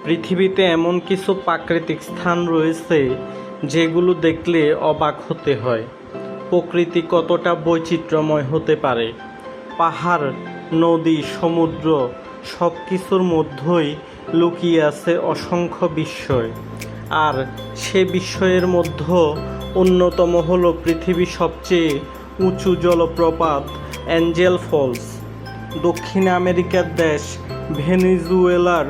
পৃথিবীতে এমন কিছু প্রাকৃতিক স্থান রয়েছে যেগুলো দেখলে অবাক হতে হয়। প্রকৃতি কতটা বৈচিত্র্যময় হতে পারে। পাহাড়, নদী, সমুদ্র সব কিছুর মধ্যেই লুকিয়ে আছে অসংখ্য বিস্ময়। আর সে বিস্ময়ের মধ্যে অন্যতম হলো পৃথিবীর সবচেয়ে উঁচু জলপ্রপাত অ্যাঞ্জেল ফলস। দক্ষিণ আমেরিকার দেশ ভেনেজুয়েলার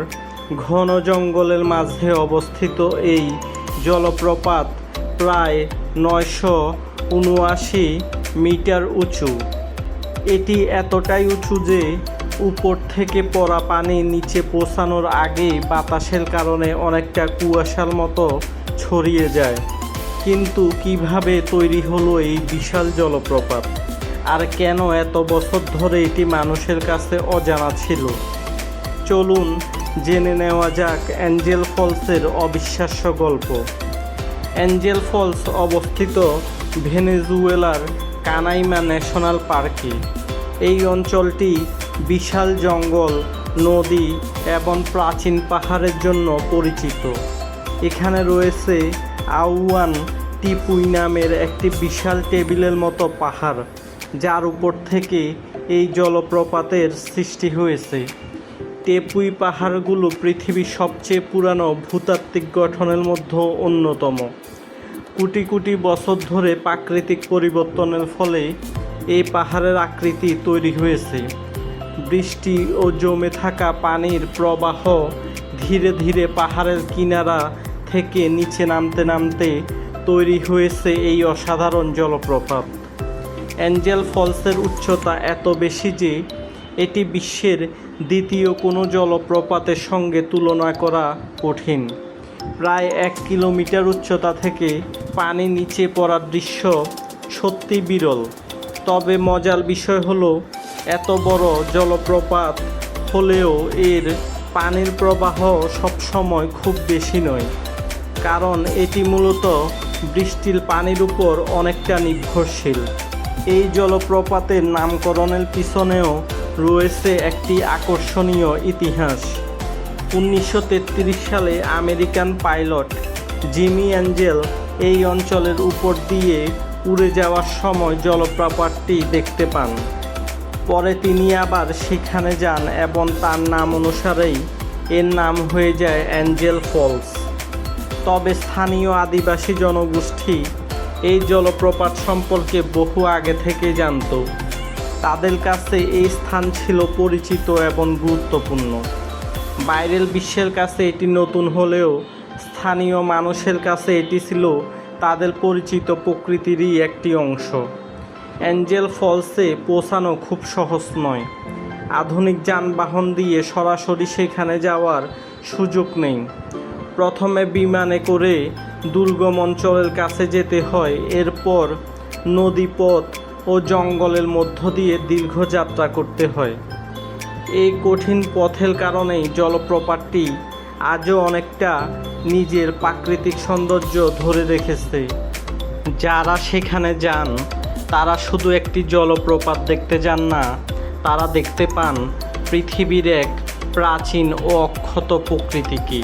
ঘন জঙ্গলের মাঝে অবস্থিত এই জলপ্রপাত প্রায় 979 মিটার উঁচু। এটি এতটাই উঁচু যে উপর থেকে পড়া পানি নিচে পৌঁছানোর আগেই বাতাসের কারণে অনেকটা কুয়াশার মতো ছড়িয়ে যায়। কিন্তু কিভাবে তৈরি হলো এই বিশাল জলপ্রপাত, আর কেন এত বছর ধরে এটি মানুষের কাছে অজানা ছিল? চলুন জেনে নেওয়া যাক অ্যাঞ্জেল ফলসের অবিশ্বাস্য গল্প। অ্যাঞ্জেল ফলস অবস্থিত ভেনেজুয়েলার কানাইমা ন্যাশনাল পার্কে। এই অঞ্চলটি বিশাল জঙ্গল, নদী এবং প্রাচীন পাহাড়ের জন্য পরিচিত। এখানে রয়েছে আউয়ান টিপুই নামের একটি বিশাল টেবিলের মতো পাহাড়, যার উপর থেকে এই জলপ্রপাতের সৃষ্টি হয়েছে। টেপুই পাহাড়গুলো পৃথিবীর সবচেয়ে পুরানো ভূতাত্ত্বিক গঠনের মধ্যে অন্যতম। কোটি কোটি বছর ধরে প্রাকৃতিক পরিবর্তনের ফলে এই পাহাড়ের আকৃতি তৈরি হয়েছে। বৃষ্টি ও জমে থাকা পানির প্রবাহ ধীরে ধীরে পাহাড়ের কিনারা থেকে নিচে নামতে নামতে তৈরি হয়েছে এই অসাধারণ জলপ্রপাত। অ্যাঞ্জেল ফলসের উচ্চতা এত বেশি যে এটি বিশ্বের দ্বিতীয় কোনো জলপ্রপাতের সঙ্গে তুলনা করা কঠিন। প্রায় 1 কিলোমিটার উচ্চতা থেকে পানি নিচে পড়ার দৃশ্য সত্যি বিরল। তবে মজার বিষয় হলো, এত বড় জলপ্রপাত হলেও এর পানির প্রবাহ সবসময় খুব বেশি নয়, কারণ এটি মূলত বৃষ্টির পানির উপর অনেকটা নির্ভরশীল। এই জলপ্রপাতের নামকরণের পিছনেও রয়েছে একটি আকর্ষণীয় ইতিহাস। 1933 সালে আমেরিকান পাইলট জিমি অ্যাঞ্জেল এই অঞ্চলের উপর দিয়ে উড়ে যাওয়ার সময় জলপ্রপাতটি দেখতে পান। পরে তিনি আবার সেখানে যান এবং তার নাম অনুসারেই এর নাম হয়ে যায় অ্যাঞ্জেল ফলস। তবে স্থানীয় আদিবাসী জনগোষ্ঠী এই জলপ্রপাত সম্পর্কে বহু আগে থেকে জানত। তাদের কাছে এই স্থান ছিল পরিচিত এবং গুরুত্বপূর্ণ। বাইরের বিশ্বের কাছে এটি নতুন হলেও স্থানীয় মানুষের কাছে এটি ছিল তাদের পরিচিত প্রকৃতিরই একটি অংশ। অ্যাঞ্জেল ফলসে পৌঁছানো খুব সহজ নয়। আধুনিক যানবাহন দিয়ে সরাসরি সেখানে যাওয়ার সুযোগ নেই। প্রথমে বিমানে করে দুর্গম অঞ্চলের কাছে যেতে হয়, এরপর নদীপথ ও জঙ্গলের মধ্য দিয়ে দীর্ঘ যাত্রা করতে হয়। এই কঠিন পথের কারণেই জলপ্রপাতটি আজও অনেকটা নিজের প্রাকৃতিক সৌন্দর্য ধরে রেখেছে। যারা সেখানে যান তারা শুধু একটি জলপ্রপাত দেখতে যান না, তারা দেখতে পান পৃথিবীর এক প্রাচীন ও অক্ষত প্রকৃতিকে।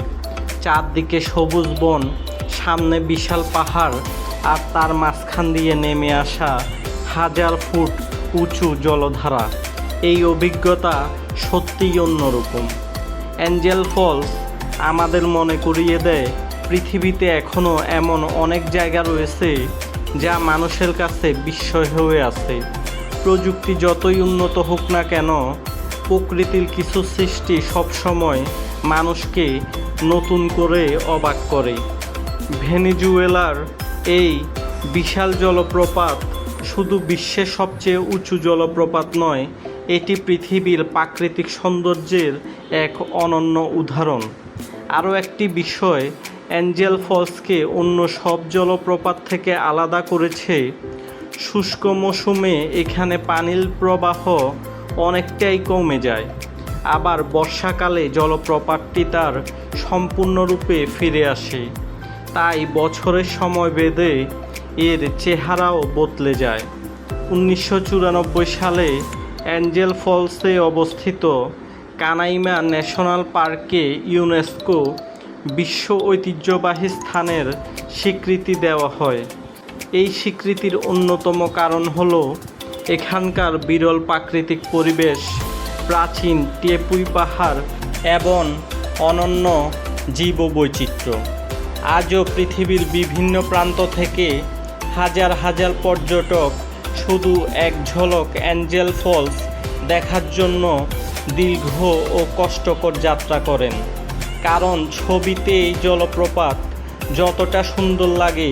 চারদিকে সবুজ বন, সামনে বিশাল পাহাড়, আর তার মাঝখান দিয়ে নেমে আসা 1000 ফুট উঁচু জলধারা। এই অভিজ্ঞতা সত্যিই অন্যরকম। অ্যাঞ্জেল ফলস আমাদের মনে করিয়ে দেয় পৃথিবীতে এখনও এমন অনেক জায়গা রয়েছে যা মানুষের কাছে বিস্ময় হয়ে আছে। প্রযুক্তি যতই উন্নত হোক না কেন, প্রকৃতির কিছু সৃষ্টি সবসময় মানুষকে নতুন করে অবাক করে। ভেনেজুয়েলার এই বিশাল জলপ্রপাত শুধু বিশ্বের সবচেয়ে উঁচু জলপ্রপাত নয়, এটি পৃথিবীর প্রাকৃতিক সৌন্দর্যের এক অনন্য উদাহরণ। আরও একটি বিষয় অ্যাঞ্জেল ফলসকে অন্য সব জলপ্রপাত থেকে আলাদা করেছে, শুষ্ক মৌসুমে এখানে পানির প্রবাহ অনেকটাই কমে যায়। আবার বর্ষাকালে জলপ্রপাতটি তার সম্পূর্ণরূপে ফিরে আসে। তাই বছরের সময় ভেদে এর চেহারাও বদলে যায়। 1994 সালে অ্যাঞ্জেল ফলসে অবস্থিত কানাইমা ন্যাশনাল পার্কে ইউনেস্কো বিশ্ব ঐতিহ্যবাহী স্থানের স্বীকৃতি দেওয়া হয়। এই স্বীকৃতির অন্যতম কারণ হলো এখানকার বিরল প্রাকৃতিক পরিবেশ, প্রাচীন টেপুই পাহাড় এবং অনন্য জীববৈচিত্র্য। আজও পৃথিবীর বিভিন্ন প্রান্ত থেকে হাজার হাজার পর্যটক শুধু এক ঝলক অ্যাঞ্জেল ফলস দেখার জন্য দীর্ঘ ও কষ্টকর যাত্রা করেন। কারণ ছবিতে এই জলপ্রপাত যতটা সুন্দর লাগে,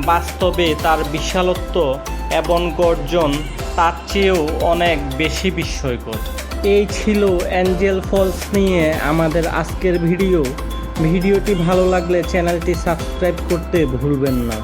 বাস্তবে তার বিশালত্ব এবং গর্জন তার চেয়েও অনেক বেশি বিস্ময়কর। এই ছিল অ্যাঞ্জেল ফলস নিয়ে আমাদের আজকের ভিডিওটি ভালো লাগলে চ্যানেলটি সাবস্ক্রাইব করতে ভুলবেন না।